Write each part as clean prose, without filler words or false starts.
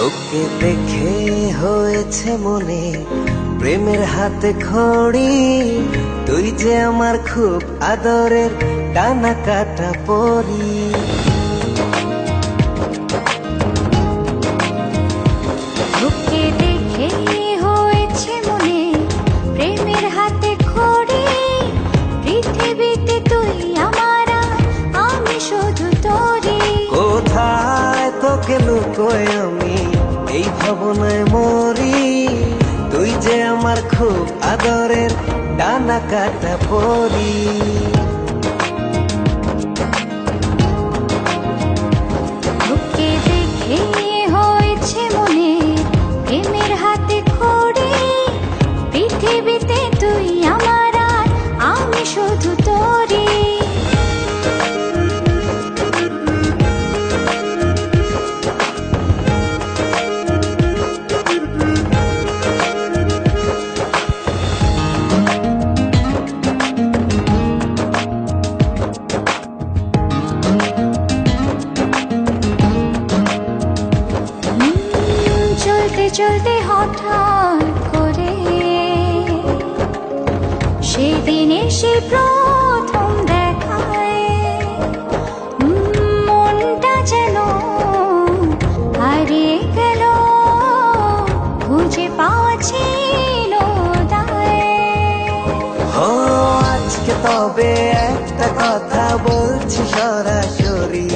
তোকে দেখে হয়েছে মনে প্রেমের হাতে খড়ি, তুই যে আমার খুব আদরের ডানা কাটা পরি। তোকে দেখে হয়েছে মনে প্রেমের হাতে খড়ি, পৃথিবীতে তুই আমার, আমি শুধু তোরি। কোথায় তোকে লুকোয় আমি এই ভাবনায় মরি, তুই যে আমার খুব আদরের ডানা কাটা পরি। তোকে দেখে হয়েছে মনে প্রেমের হাতে খড়ি, পৃথিবীতে তুই আমার, আমি শুধু তোরি। চলতে চলতে হঠাৎ করে সেদিন এসে প্রথম দেখায়, মনটা যেন হারিয়ে গেল, খুঁজে পাওয়া ছিল দায়। ও আজকে তবে একটা কথা বলছি সরাসরি,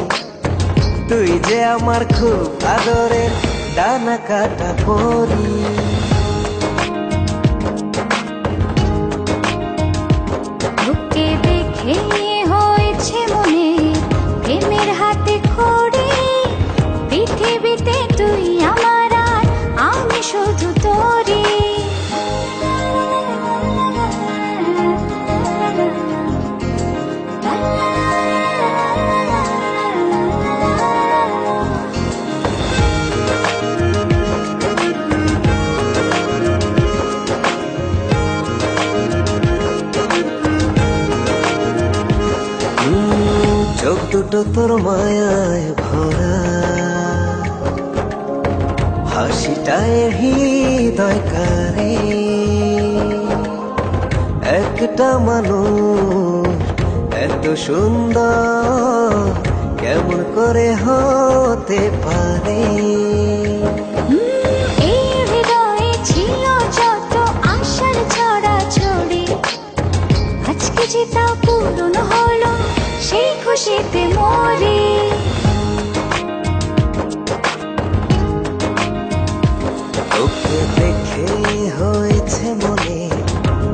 তুই যে আমার খুব আদরের ডানা কাটা পরি। তোকে দেখে হয়েছে মনে প্রেমের হাতে খড়ি, পৃথিবীতে তুই আমার, আমি শুধু তোরি। চোখ দুটো তোর মায়ায় ভরা, হাসিটায় হৃদয় কারে, একটা মানুষ এত সুন্দর কেমন করে হতে পারে। এই হৃদয়ে ছিল যত আশার ছড়াছড়ি, আজকে যে তা পূরণ হলো, সেই খুশিতে মরি। তোকে দেখে হয়েছে মনে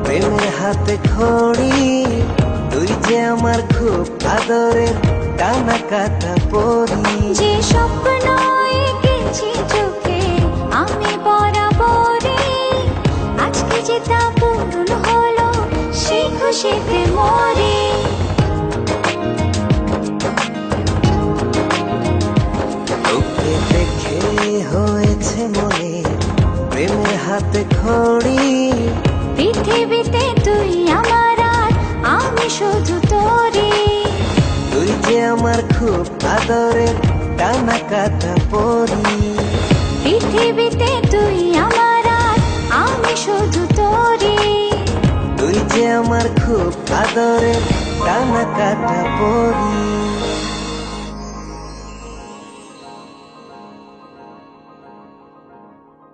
প্রেমের হাতে খড়ি, তুই যে আমার খুব আদরের ডানা কাটা পরি। যে স্বপ্ন এঁকেছি চোখে আমি বরাবরই, আজকে যে তা পূরণ হলো, সেই খুশিতে মরি। তোকে দেখে হয়েছে মনে প্রেমের হাতে খড়ি, পৃথিবীতে তুই আমার, আমি শুধু তোরি। তুই যে আমার খুব আদরের ডানা কাটা পরি। পৃথিবীতে তুই আমার, আমি শুধু তোরি। তুই যে আমার খুব আদরের ডানা কাটা পরি।